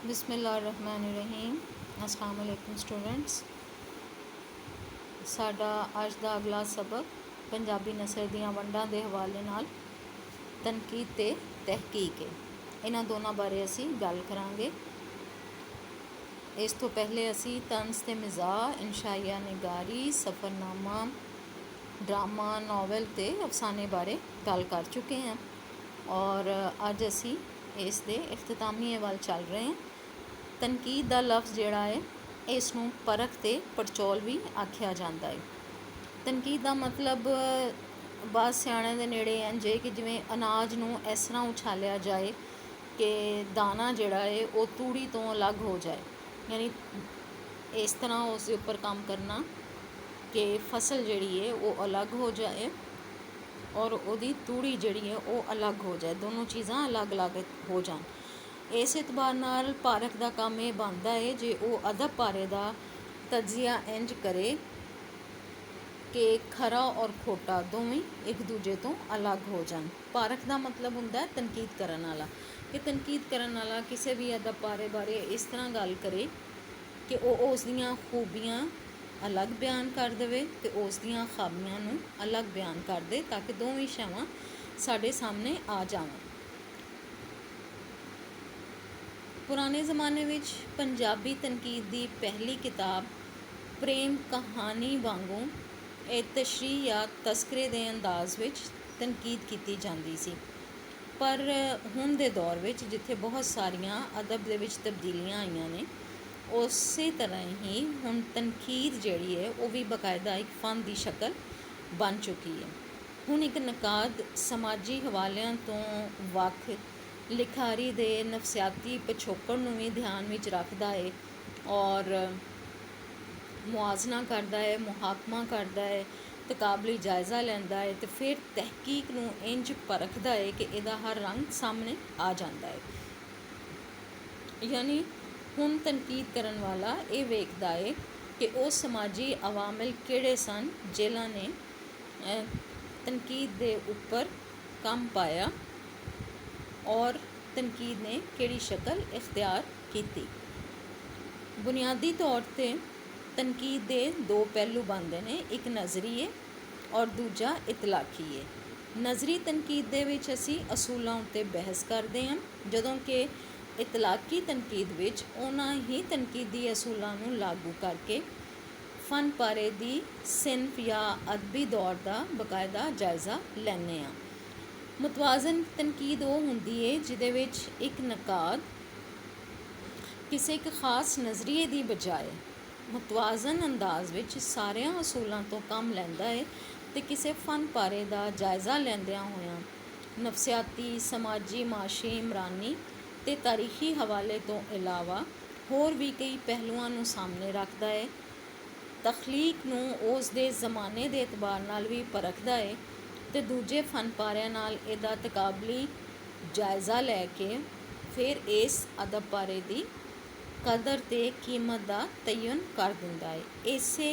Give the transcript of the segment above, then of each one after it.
बिस्मिल्लाहिर्रहमानिर्रहीम। अस्सलाम वालेकुम स्टूडेंट्स। साडा अज दा अगला सबक पंजाबी नसर दीआं वंडां दे हवाले नाल तनकीद ते तहकीक है। इन्हां दोनों बारे असी गल करांगे। इस तो पहले असी तंज ते मिजाह, इंशाइया निगारी, सफ़रनामा, ड्रामा, नावल ते अफसाने बारे गल कर चुके हैं और अज असी इस दे इख्तितामी वल चल रहे हैं। तनकीद दा लफ्ज़ जिहड़ा है इसनूं परख ते पड़चोल भी आख्या जाता है। तनकीद दा मतलब बाद सियाणे दे नेड़े इंज है कि जिवें अनाज नूं इस तरह उछालिया जाए कि दाना जिहड़ा है वो तूड़ी तो अलग हो जाए, यानी इस तरह उस उपर काम करना कि फसल जिहड़ी है वो अलग हो जाए और उहदी तूड़ी जिहड़ी है वो अलग हो जाए, दोनों चीज़ां अलग अलग हो जान। इस एतबार नाल पारख का काम यह बनता है जे वो अदब बारे का तजिया इंज करे कि खरा और खोटा दोवें एक दूजे तो अलग हो जान। पारख का मतलब हुंदा है तनकीद करन वाला, कि तनकीद करन वाला किसी भी अदब बारे इस तरह गल करे कि वो उसदियां खूबियां अलग बयान कर देवे ते उसदियां खामियां नूं अलग बयान कर दे, ताकि दोवें शैवां साडे सामने आ जावन। पुराने ज़माने विच पंजाबी तनकीद की पहली किताब प्रेम कहानी वांगू तशरी या तस्करे के अंदाज विच तनकीद की जाती सी। पर हुण दे दौर विच जिथे बहुत सारिया अदब दे विच तब्दीलियां आईयां ने, उस तरह ही हुण तनकीद जिहड़ी है वो भी बाकायदा एक फन की शक्ल बन चुकी है। हुण एक नकाद समाजी हवालियां तो वख लिखारी दे नफसियाती पिछोकड़ नूं भी ध्यान विच रखदा है और मुआजना करता है, मुहाकमा करता है, तकाबली जायज़ा लैंदा है तो फिर तहकीक नूं इंज परखदा है कि इहदा हर रंग सामने आ जाता है। यानी हुण तनकीद करन वाला ये वेखदा है कि वो समाजी अवामिल किहड़े सन जिन्हां ने तनकीद दे उपर कम पाया और तनकीद ने किहड़ी शक्ल इख्तियार की। बुनियादी तौर पर तनकीद के दो पहलू बनते हैं, एक नज़री है और दूजा इतलाकी है। नज़री तनकीद दे विच असी असूलों उत्ते बहस करते हैं, जदों कि इतलाकी तनकीद विच उन्हां ही तनकीदी असूलों नूं लागू करके फन पारे दी सिनफ या अदबी दौर का बाकायदा जायज़ा लैंदे हां। मुतवाज़न तनकीद वो हुंदी है जिहदे विच एक नकाद किसी एक खास नज़रिए की बजाय मुतवाज़न अंदाज विच सारियां असूलों तो कम लैंदा है तो किसी फन पारे का जायज़ा लैंदियां होया नफसियाती, समाजी, माशी, इमरानी ते तारीखी हवाले तो इलावा होर भी कई पहलुआं नूं सामने रखता है। तखलीक नूं उस दे ज़माने के एतबार नाल भी परखदा है तो दूजे फन पारिਆਂ नाल इहदा तकाबली जायज़ा लैके फिर इस अदब बारे की कदर ते कीमत का तयन कर दिंदा है। इसे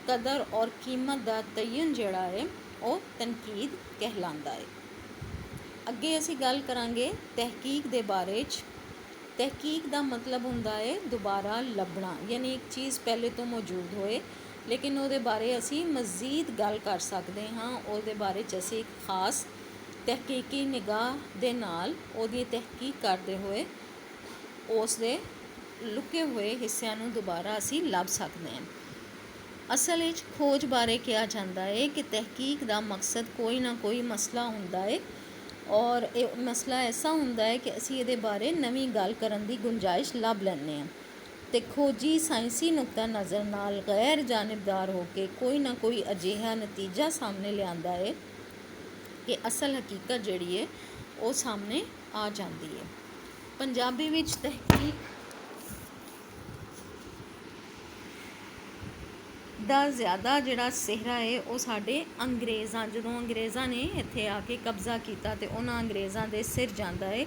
कदर और कीमत का तयन जिहड़ा है वो तनकीद कहलांदा है। अगे असी गल करांगे तहकीक दे बारे च। तहकीक का मतलब हुंदा है दोबारा लभना, यानी एक चीज़ पहले तो मौजूद होए लेकिन वो बारे असी मज़ीद गल कर सकते हाँ, वो बारे असी एक खास तहकीकी निगाह दे नाल ओहदी तहकीक करते हुए उस दे लुके हुए हिस्सों नूं दोबारा असी लभ सकते हैं। असल विच खोज बारे कहा जाता है कि तहकीक का मकसद कोई ना कोई मसला हुंदा है और ये मसला ऐसा हुंदा है कि असी इहदे बारे नवीं गल करन दी गुंजाइश लभ लैंदे हां ते खोजी साइंसी नुकता नज़र नाल गैर जानिबदार होकर कोई ना कोई अजिहा नतीजा सामने लिआंदा है कि असल हकीकत जिहड़ी है वो सामने आ जाती है। पंजाबी विच तहकीक दा ज़्यादा जिहड़ा सेहरा है वो साडे अंग्रेज़ां, जदों अंग्रेज़ां ने इत्थे आके कब्जा किया तो उन्हां अंग्रेज़ां दे सिर जांदा है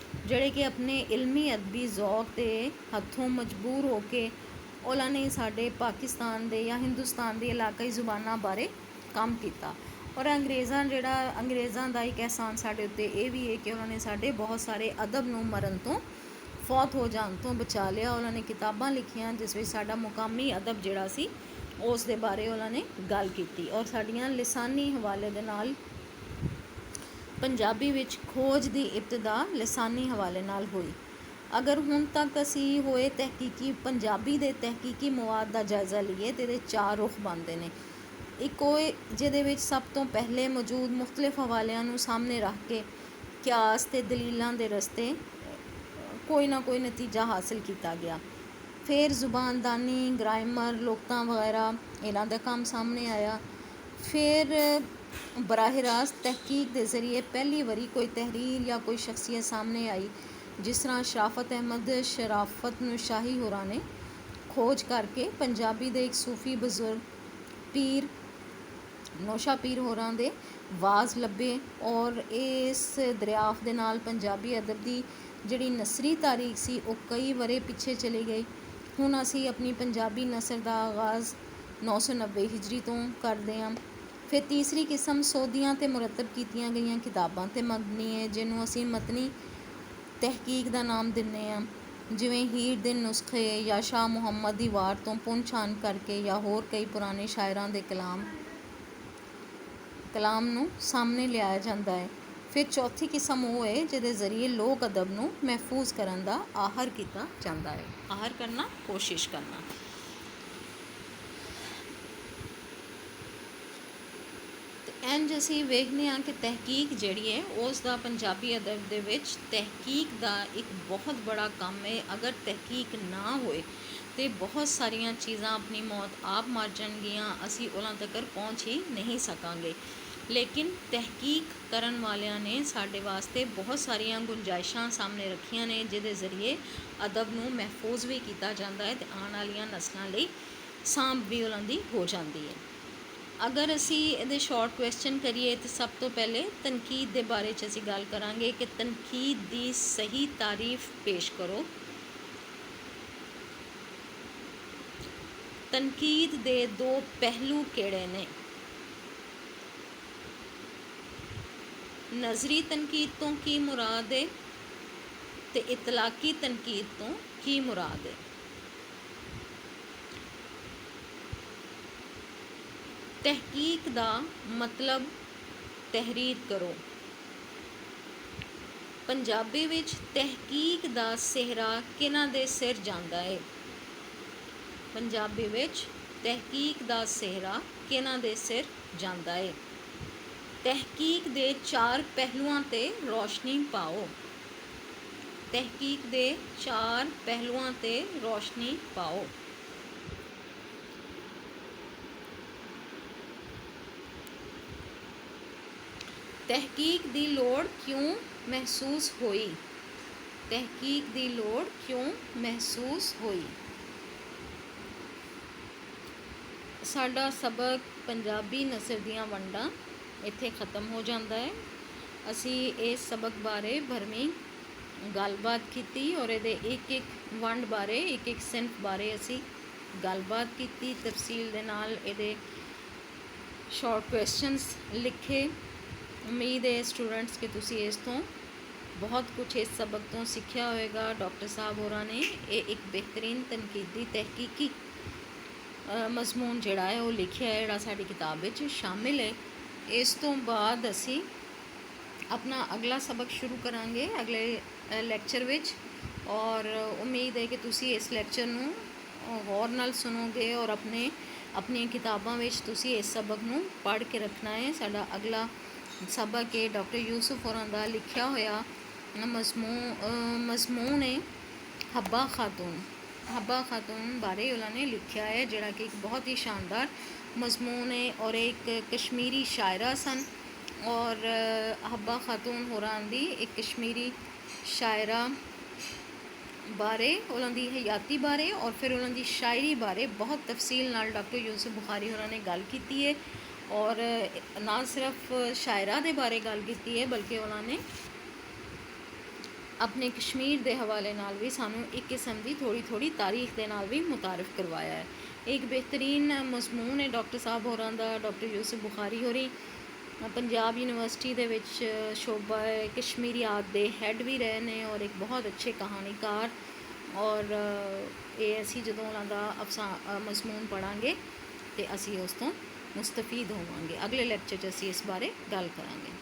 जिहड़े कि अपने इलमी अदबी ज़ौक के हथों मजबूर होके उन्होंने साडे पाकिस्तान दे या हिंदुस्तान दी इलाकाई जुबानां बारे काम किया और अंग्रेज़ां दा एक एहसान साडे उत्ते ये भी है कि उन्होंने साडे बहुत सारे अदब नूं मरन तो ਫੌਤ ਹੋ ਜਾਣ ਤੋਂ ਬਚਾ ਲਿਆ। ਉਹਨਾਂ ਨੇ ਕਿਤਾਬਾਂ ਲਿਖੀਆਂ ਜਿਸ ਵਿੱਚ ਸਾਡਾ ਮੁਕਾਮੀ ਅਦਬ ਜਿਹੜਾ ਸੀ ਉਸ ਦੇ ਬਾਰੇ ਉਹਨਾਂ ਨੇ ਗੱਲ ਕੀਤੀ, ਔਰ ਸਾਡੀਆਂ ਲਿਸਾਨੀ ਹਵਾਲੇ ਦੇ ਨਾਲ ਪੰਜਾਬੀ ਵਿੱਚ ਖੋਜ ਦੀ ਇਬਤਦਾ ਲਿਸਾਨੀ ਹਵਾਲੇ ਨਾਲ ਹੋਈ। ਅਗਰ ਹੁਣ ਤੱਕ ਅਸੀਂ ਹੋਏ ਤਹਿਕੀਕੀ ਪੰਜਾਬੀ ਦੇ ਤਹਿਕੀਕੀ ਮਵਾਦ ਦਾ ਜਾਇਜ਼ਾ ਲਈਏ ਤਾਂ ਇਹਦੇ 4 ਰੁਖ ਬਣਦੇ ਨੇ। ਇੱਕ ਉਹ ਜਿਹਦੇ ਵਿੱਚ ਸਭ ਤੋਂ ਪਹਿਲੇ ਮੌਜੂਦ ਮੁਖਤਲਿਫ ਹਵਾਲਿਆਂ ਨੂੰ ਸਾਹਮਣੇ ਰੱਖ ਕੇ ਕਿਆਸ ਅਤੇ ਦਲੀਲਾਂ ਦੇ ਰਸਤੇ ਕੋਈ ਨਾ ਕੋਈ ਨਤੀਜਾ ਹਾਸਿਲ ਕੀਤਾ ਗਿਆ। ਫਿਰ ਜ਼ੁਬਾਨਦਾਨੀ, ਗ੍ਰਾਮਰ, ਲੋਕਤਾਂ ਵਗੈਰਾ ਇਹਨਾਂ ਦਾ ਕੰਮ ਸਾਹਮਣੇ ਆਇਆ। ਫਿਰ ਬਰਾਹ ਰਾਸਤ ਤਹਿਕੀਕ ਦੇ ਜ਼ਰੀਏ ਪਹਿਲੀ ਵਾਰੀ ਕੋਈ ਤਹਿਰੀਰ ਜਾਂ ਕੋਈ ਸ਼ਖਸੀਅਤ ਸਾਹਮਣੇ ਆਈ, ਜਿਸ ਤਰ੍ਹਾਂ ਸ਼ਰਾਫਤ ਅਹਿਮਦ ਸ਼ਰਾਫਤ ਸ਼ਾਹੀ ਹੋਰਾਂ ਨੇ ਖੋਜ ਕਰਕੇ ਪੰਜਾਬੀ ਦੇ ਇੱਕ ਸੂਫੀ ਬਜ਼ੁਰਗ ਪੀਰ ਨੌਸ਼ਾ ਪੀਰ ਹੋਰਾਂ ਦੇ ਵਾਜ਼ ਲੱਭੇ, ਔਰ ਇਸ ਦਰਿਆਫਤ ਦੇ ਨਾਲ ਪੰਜਾਬੀ ਅਦਬ ਦੀ ਜਿਹੜੀ ਨਸਰੀ ਤਾਰੀਖ ਸੀ ਉਹ ਕਈ ਵਰੇ ਪਿੱਛੇ ਚਲੀ ਗਈ। ਹੁਣ ਅਸੀਂ ਆਪਣੀ ਪੰਜਾਬੀ ਨਸਰ ਦਾ ਆਗਾਜ਼ 990 ਹਿਜਰੀ ਤੋਂ ਕਰਦੇ ਹਾਂ। ਫਿਰ ਤੀਸਰੀ ਕਿਸਮ ਸੋਧੀਆਂ ਅਤੇ ਮੁਰਤਬ ਕੀਤੀਆਂ ਗਈਆਂ ਕਿਤਾਬਾਂ 'ਤੇ ਮਬਨੀ ਹੈ, ਜਿਹਨੂੰ ਅਸੀਂ ਮਤਨੀ ਤਹਿਕੀਕ ਦਾ ਨਾਮ ਦਿੰਦੇ ਹਾਂ, ਜਿਵੇਂ ਹੀਰ ਦੇ ਨੁਸਖੇ ਜਾਂ ਸ਼ਾਹ ਮੁਹੰਮਦ ਦੀ ਵਾਰ ਤੋਂ ਪੁੰਨ ਛਾਣ ਕਰਕੇ ਜਾਂ ਹੋਰ ਕਈ ਪੁਰਾਣੇ ਸ਼ਾਇਰਾਂ ਦੇ ਕਲਾਮ ਨੂੰ ਸਾਹਮਣੇ ਲਿਆਇਆ ਜਾਂਦਾ ਹੈ। ਫਿਰ ਚੌਥੀ ਕਿਸਮ ਉਹ ਹੈ ਜਿਹਦੇ ਜ਼ਰੀਏ ਲੋਕ ਅਦਬ ਨੂੰ ਮਹਿਫੂਜ਼ ਕਰਨ ਦਾ ਆਹਰ ਕੀਤਾ ਜਾਂਦਾ ਹੈ। ਆਹਰ ਕਰਨਾ, ਕੋਸ਼ਿਸ਼ ਕਰਨਾ। ਤੇ ਇੰਝ ਅਸੀਂ ਵੇਖਦੇ ਹਾਂ ਕਿ ਤਹਿਕੀਕ ਜਿਹੜੀ ਹੈ ਉਸ ਦਾ ਪੰਜਾਬੀ ਅਦਬ ਦੇ ਵਿੱਚ ਤਹਿਕੀਕ ਦਾ ਇੱਕ ਬਹੁਤ ਬੜਾ ਕੰਮ ਹੈ। ਅਗਰ ਤਹਿਕੀਕ ਨਾ ਹੋਏ ਤਾਂ ਬਹੁਤ ਸਾਰੀਆਂ ਚੀਜ਼ਾਂ ਆਪਣੀ ਮੌਤ ਆਪ ਮਰ ਜਾਣਗੀਆਂ, ਅਸੀਂ ਉਹਨਾਂ ਤੱਕ ਪਹੁੰਚ ਹੀ ਨਹੀਂ ਸਕਾਂਗੇ। ਲੇਕਿਨ ਤਹਿਕੀਕ ਕਰਨ ਵਾਲਿਆਂ ਨੇ ਸਾਡੇ ਵਾਸਤੇ ਬਹੁਤ ਸਾਰੀਆਂ ਗੁੰਜਾਇਸ਼ਾਂ ਸਾਹਮਣੇ ਰੱਖੀਆਂ ਨੇ, ਜਿਹਦੇ ਜ਼ਰੀਏ ਅਦਬ ਨੂੰ ਮਹਿਫੂਜ਼ ਵੀ ਕੀਤਾ ਜਾਂਦਾ ਹੈ ਅਤੇ ਆਉਣ ਵਾਲੀਆਂ ਨਸਲਾਂ ਲਈ ਸਾਂਭ ਵੀ ਉਹਨਾਂ ਦੀ ਹੋ ਜਾਂਦੀ ਹੈ। ਅਗਰ ਅਸੀਂ ਇਹਦੇ ਸ਼ਾਰਟ ਕੁਐਸਚਨ ਕਰੀਏ ਤਾਂ ਸਭ ਤੋਂ ਪਹਿਲੇ ਤਨਕੀਦ ਦੇ ਬਾਰੇ 'ਚ ਅਸੀਂ ਗੱਲ ਕਰਾਂਗੇ ਕਿ ਤਨਕੀਦ ਦੀ ਸਹੀ ਤਾਰੀਫ ਪੇਸ਼ ਕਰੋ। ਤਨਕੀਦ ਦੇ 2 ਪਹਿਲੂ ਕਿਹੜੇ ਨੇ? ਨਜ਼ਰੀ ਤਨਕੀਦ ਤੋਂ ਕੀ ਮੁਰਾਦ ਹੈ ਤੇ ਇਤਲਾਕੀ ਤਨਕੀਦ ਤੋਂ ਕੀ ਮੁਰਾਦ ਹੈ? ਤਹਿਕੀਕ ਦਾ ਮਤਲਬ ਤਹਿਰੀਰ ਕਰੋ। ਪੰਜਾਬੀ ਵਿੱਚ ਤਹਿਕੀਕ ਦਾ ਸਿਹਰਾ ਕਿਹਨਾਂ ਦੇ ਸਿਰ ਜਾਂਦਾ ਹੈ? ਪੰਜਾਬੀ ਵਿੱਚ ਤਹਿਕੀਕ ਦਾ ਸਿਹਰਾ ਕਿਹਨਾਂ ਦੇ ਸਿਰ ਜਾਂਦਾ ਹੈ? ਤਹਿਕੀਕ ਦੇ 4 ਪਹਿਲੂਆਂ 'ਤੇ ਰੌਸ਼ਨੀ ਪਾਓ। ਤਹਿਕੀਕ ਦੇ 4 ਪਹਿਲੂਆਂ 'ਤੇ ਰੌਸ਼ਨੀ ਪਾਓ। ਤਹਿਕੀਕ ਦੀ ਲੋੜ ਕਿਉਂ ਮਹਿਸੂਸ ਹੋਈ? ਤਹਿਕੀਕ ਦੀ ਲੋੜ ਕਿਉਂ ਮਹਿਸੂਸ ਹੋਈ? ਸਾਡਾ ਸਬਕ ਪੰਜਾਬੀ ਨਸਰ ਦੀਆਂ ਵੰਡਾਂ ਇੱਥੇ ਖ਼ਤਮ ਹੋ ਜਾਂਦਾ ਹੈ। ਅਸੀਂ ਇਸ ਸਬਕ ਬਾਰੇ ਭਰਵੀਂ ਗੱਲਬਾਤ ਕੀਤੀ ਔਰ ਇਹਦੇ ਇੱਕ ਵੰਡ ਬਾਰੇ, ਇੱਕ ਸਿਨਫ ਬਾਰੇ ਅਸੀਂ ਗੱਲਬਾਤ ਕੀਤੀ ਤਫਸੀਲ ਦੇ ਨਾਲ। ਇਹਦੇ ਸ਼ਾਰਟ ਕੁਐਸਚਨਸ ਲਿਖੇ। ਉਮੀਦ ਹੈ ਸਟੂਡੈਂਟਸ ਕਿ ਤੁਸੀਂ ਇਸ ਤੋਂ ਬਹੁਤ ਕੁਝ ਇਸ ਸਬਕ ਤੋਂ ਸਿੱਖਿਆ ਹੋਵੇਗਾ। ਡਾਕਟਰ ਸਾਹਿਬ ਹੋਰਾਂ ਨੇ ਇਹ ਇੱਕ ਬਿਹਤਰੀਨ ਤਨਕੀਦੀ ਤਹਿਕੀਕੀ ਮਜ਼ਮੂਨ ਜਿਹੜਾ ਹੈ ਉਹ ਲਿਖਿਆ ਹੈ, ਜਿਹੜਾ ਸਾਡੀ ਕਿਤਾਬ ਵਿੱਚ ਸ਼ਾਮਿਲ ਹੈ। ਇਸ ਤੋਂ ਬਾਅਦ ਅਸੀਂ ਆਪਣਾ ਅਗਲਾ ਸਬਕ ਸ਼ੁਰੂ ਕਰਾਂਗੇ ਅਗਲੇ ਲੈਕਚਰ ਵਿੱਚ, ਔਰ ਉਮੀਦ ਹੈ ਕਿ ਤੁਸੀਂ ਇਸ ਲੈਕਚਰ ਨੂੰ ਗੌਰ ਨਾਲ ਸੁਣੋਗੇ ਔਰ ਆਪਣੀਆਂ ਕਿਤਾਬਾਂ ਵਿੱਚ ਤੁਸੀਂ ਇਸ ਸਬਕ ਨੂੰ ਪੜ੍ਹ ਕੇ ਰੱਖਣਾ ਹੈ। ਸਾਡਾ ਅਗਲਾ ਸਬਕ ਹੈ ਡਾਕਟਰ ਯੂਸੁਫ ਹੋਰਾਂ ਦਾ ਲਿਖਿਆ ਹੋਇਆ ਮਜ਼ਮੂਨ ਹੈ ਹੱਬਾ ਖਾਤੂਨ। ਹੱਬਾ ਖਾਤੂਨ ਬਾਰੇ ਉਹਨਾਂ ਨੇ ਲਿਖਿਆ ਹੈ, ਜਿਹੜਾ ਕਿ ਇੱਕ ਬਹੁਤ ਹੀ ਸ਼ਾਨਦਾਰ ਮਜ਼ਮੂਨ ਹੈ ਔਰ ਇੱਕ ਕਸ਼ਮੀਰੀ ਸ਼ਾਇਰਾ ਸਨ। ਔਰ ਹੱਬਾ ਖਾਤੂਨ ਹੋਰਾਂ ਦੀ ਇੱਕ ਕਸ਼ਮੀਰੀ ਸ਼ਾਇਰਾ ਬਾਰੇ, ਉਹਨਾਂ ਦੀ ਹਯਾਤੀ ਬਾਰੇ ਔਰ ਫਿਰ ਉਹਨਾਂ ਦੀ ਸ਼ਾਇਰੀ ਬਾਰੇ ਬਹੁਤ ਤਫਸੀਲ ਨਾਲ ਡਾਕਟਰ ਯੂਸੁਫ ਬੁਖਾਰੀ ਹੋਰਾਂ ਨੇ ਗੱਲ ਕੀਤੀ ਹੈ। ਔਰ ਨਾ ਸਿਰਫ ਸ਼ਾਇਰਾ ਦੇ ਬਾਰੇ ਗੱਲ ਕੀਤੀ ਹੈ ਬਲਕਿ ਉਹਨਾਂ ਨੇ ਆਪਣੇ ਕਸ਼ਮੀਰ ਦੇ ਹਵਾਲੇ ਨਾਲ ਵੀ ਸਾਨੂੰ ਇੱਕ ਕਿਸਮ ਦੀ ਥੋੜੀ ਤਾਰੀਖ ਦੇ ਨਾਲ ਵੀ ਮੁਤਾਰਿਫ ਕਰਵਾਇਆ ਹੈ। ਇੱਕ ਬਿਹਤਰੀਨ ਮਜ਼ਮੂਨ ਹੈ ਡਾਕਟਰ ਸਾਹਿਬ ਹੋਰਾਂ ਦਾ, ਡਾਕਟਰ ਯੂਸੁਫ ਬੁਖਾਰੀ ਹੋਰੀ। ਪੰਜਾਬ ਯੂਨੀਵਰਸਿਟੀ ਦੇ ਵਿੱਚ ਸ਼ੋਭਾ ਕਸ਼ਮੀਰੀਆਤ ਦੇ ਹੈੱਡ ਵੀ ਰਹੇ ਨੇ ਔਰ ਇੱਕ ਬਹੁਤ ਅੱਛੇ ਕਹਾਣੀਕਾਰ। ਔਰ ਇਹ ਅਸੀਂ ਜਦੋਂ ਉਹਨਾਂ ਦਾ ਮਜ਼ਮੂਨ ਪੜ੍ਹਾਂਗੇ ਅਤੇ ਅਸੀਂ ਉਸ ਤੋਂ ਮੁਸਤਫੀਦ ਹੋਵਾਂਗੇ। ਅਗਲੇ ਲੈਕਚਰ 'ਚ ਅਸੀਂ ਇਸ ਬਾਰੇ ਗੱਲ ਕਰਾਂਗੇ।